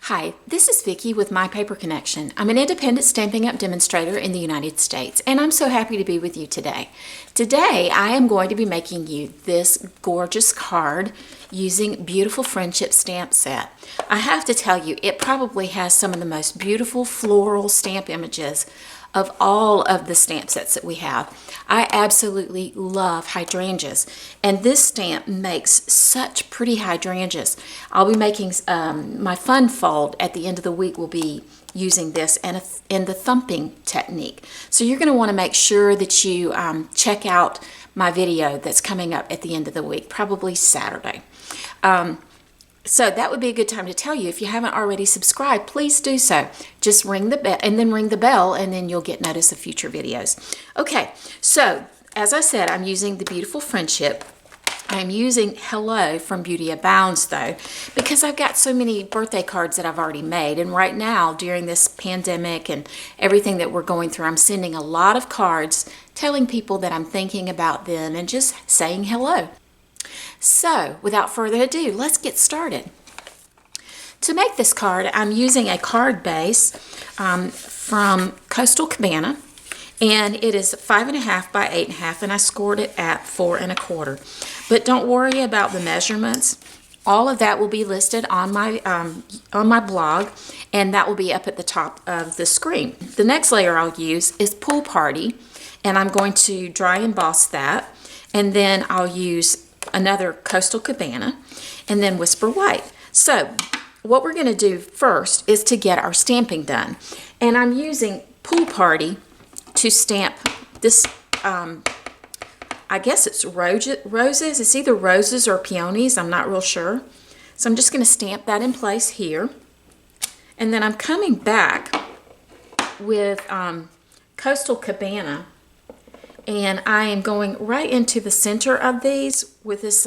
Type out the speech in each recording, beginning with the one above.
Hi, this is Vicki with My Paper Connection. I'm an independent Stampin' Up! Demonstrator in the United States, and I'm so happy to be with you today. Today, I am going to be making you this gorgeous card using Beautiful Friendship stamp set. I have to tell you, it probably has some of the most beautiful floral stamp images of all of the stamp sets that we have. I absolutely love hydrangeas, and this stamp makes such pretty hydrangeas. I'll be making my fun fold at the end of the week will be using this and in the thumping technique. So you're going to want to make sure that you check out my video that's coming up at the end of the week, probably Saturday. So that would be a good time to tell you, if you haven't already subscribed, please do so. Just ring the bell and then you'll get notice of future videos. Okay, so as I said, I'm using the Beautiful Friendship. I'm using Hello from Beauty Abounds though, because I've got so many birthday cards that I've already made. And right now, during this pandemic and everything that we're going through, I'm sending a lot of cards telling people that I'm thinking about them and just saying hello. So, without further ado, let's get started. To make this card, I'm using a card base from Coastal Cabana, and it is 5.5 by 8.5, and I scored it at 4 1/4. But don't worry about the measurements. All of that will be listed on my blog, and that will be up at the top of the screen. The next layer I'll use is Pool Party, and I'm going to dry emboss that, and then I'll use another Coastal Cabana, and then Whisper White. So what we're going to do first is to get our stamping done. And I'm using Pool Party to stamp this, I guess it's roses. It's either roses or peonies. I'm not real sure. So I'm just going to stamp that in place here. And then I'm coming back with Coastal Cabana, and I am going right into the center of these with this,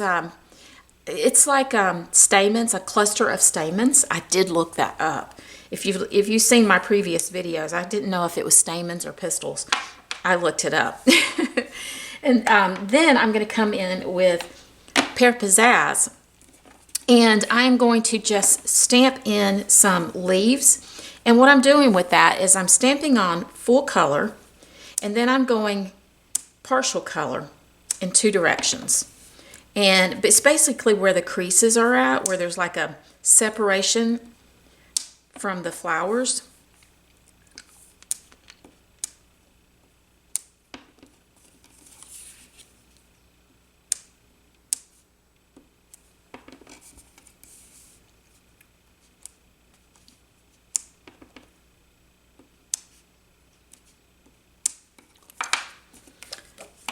it's like stamens, a cluster of stamens. I did look that up. If you've seen my previous videos, I didn't know if it was stamens or pistils. I looked it up. And then I'm going to come in with Pear Pizzazz, and I'm going to just stamp in some leaves. And what I'm doing with that is I'm stamping on full color, and then I'm going partial color in 2 directions. And it's basically where the creases are at, where there's like a separation from the flowers.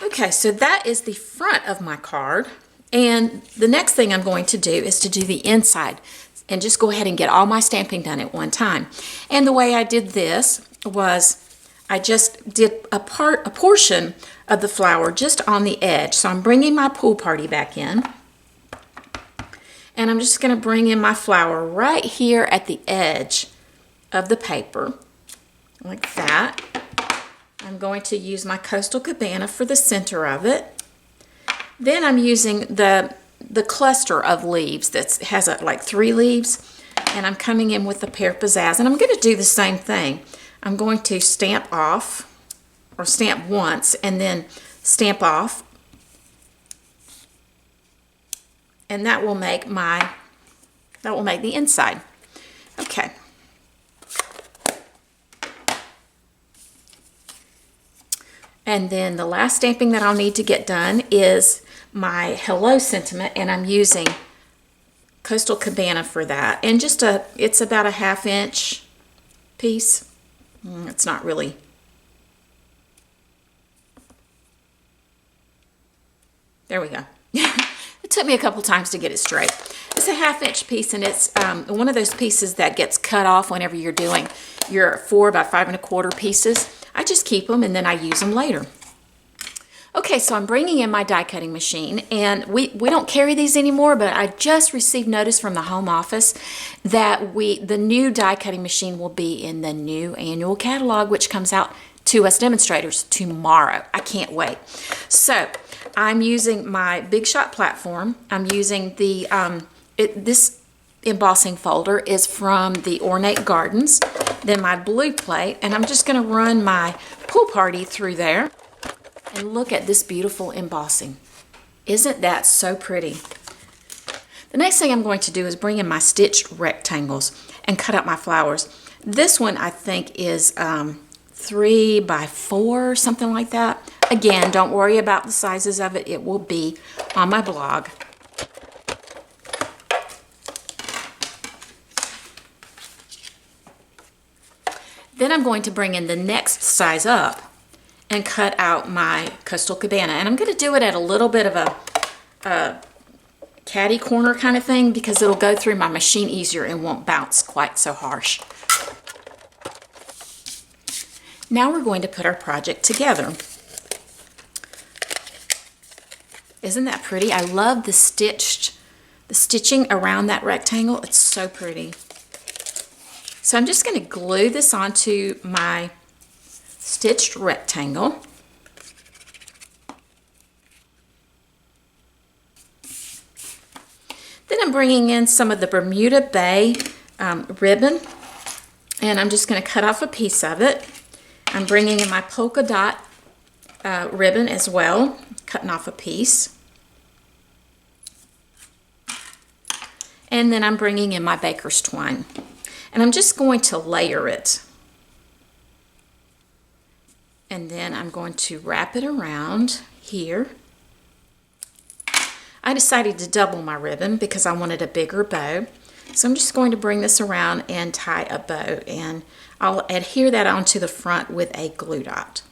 Okay, so that is the front of my card, and the next thing I'm going to do is to do the inside and just go ahead and get all my stamping done at one time. And the way I did this was I just did a portion of the flower just on the edge. So I'm bringing my Pool Party back in, and I'm just going to bring in my flower right here at the edge of the paper, like that. I'm going to use my Coastal Cabana for the center of it. Then I'm using the cluster of leaves that has like 3 leaves, and I'm coming in with the Pear Pizzazz, and I'm going to do the same thing. I'm going to stamp off, or stamp once and then stamp off, and that will make the inside. Okay. And then the last stamping that I'll need to get done is my Hello sentiment, and I'm using Coastal Cabana for that. And it's about a 1/2 inch piece. It's not really. There we go. It took me a couple times to get it straight. It's a 1/2 inch piece, and it's one of those pieces that gets cut off whenever you're doing your 4 by 5 1/4 pieces. I just keep them and then I use them later. Okay, so I'm bringing in my die cutting machine, and we don't carry these anymore, but I just received notice from the home office that the new die cutting machine will be in the new annual catalog, which comes out to us demonstrators tomorrow. I can't wait. So I'm using my Big Shot platform. I'm using the this embossing folder is from the Ornate Gardens. Then my blue plate, and I'm just going to run my pool party through there. And look at this beautiful embossing. Isn't that so pretty? The next thing I'm going to do is bring in my stitched rectangles and cut out my flowers. This one I think is 3 by 4, something like that. Again, don't worry about the sizes of it. It will be on my blog. Then I'm going to bring in the next size up and cut out my Coastal Cabana. And I'm going to do it at a little bit of a caddy corner kind of thing because it'll go through my machine easier and won't bounce quite so harsh. Now we're going to put our project together. Isn't that pretty? I love the stitching around that rectangle. It's so pretty. So I'm just going to glue this onto my stitched rectangle. Then I'm bringing in some of the Bermuda Bay ribbon, and I'm just going to cut off a piece of it. I'm bringing in my polka dot ribbon as well, cutting off a piece. And then I'm bringing in my baker's twine. And I'm just going to layer it. And then I'm going to wrap it around here. I decided to double my ribbon because I wanted a bigger bow. So I'm just going to bring this around and tie a bow, and I'll adhere that onto the front with a glue dot.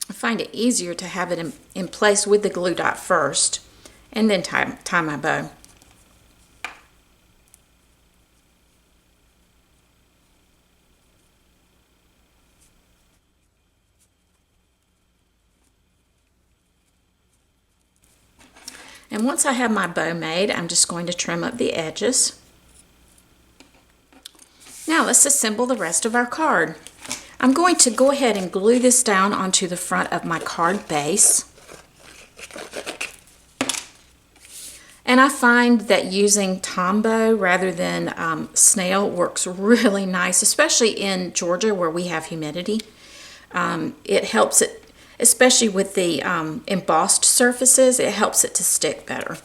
I find it easier to have it in place with the glue dot first and then tie my bow. And once I have my bow made, I'm just going to trim up the edges. Now let's assemble the rest of our card. I'm going to go ahead and glue this down onto the front of my card base. And I find that using Tombow rather than snail works really nice, especially in Georgia where we have humidity. It helps it, especially with the embossed surfaces, it helps it to stick better.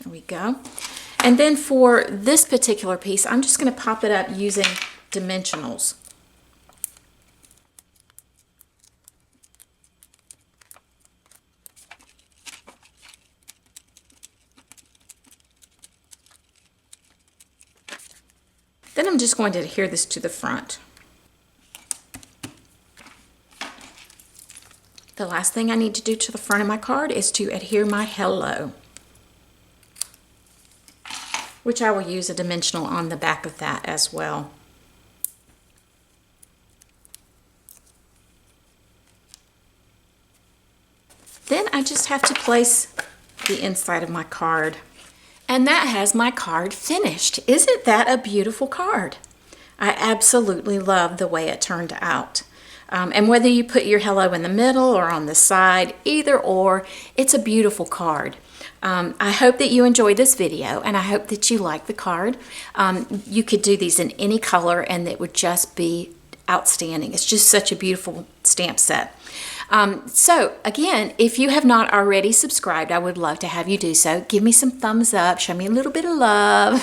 There we go. And then for this particular piece, I'm just going to pop it up using dimensionals. Then I'm just going to adhere this to the front. The last thing I need to do to the front of my card is to adhere my hello, which I will use a dimensional on the back of that as well. Then I just have to place the inside of my card. And that has my card finished. Isn't that a beautiful card? I absolutely love the way it turned out. And whether you put your hello in the middle or on the side, either or, it's a beautiful card. I hope that you enjoyed this video, and I hope that you like the card. You could do these in any color and it would just be outstanding. It's just such a beautiful stamp set. So again, if you have not already subscribed, I would love to have you do so. Give me some thumbs up, show me a little bit of love,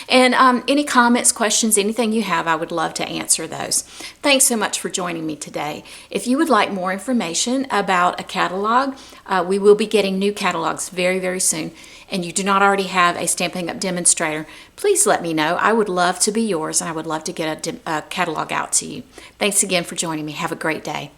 and any comments, questions, anything you have, I would love to answer those. Thanks so much for joining me today. If you would like more information about a catalog, we will be getting new catalogs very, very soon, and you do not already have a Stampin' Up! Demonstrator, please let me know. I would love to be yours, and I would love to get a catalog out to you. Thanks again for joining me. Have a great day.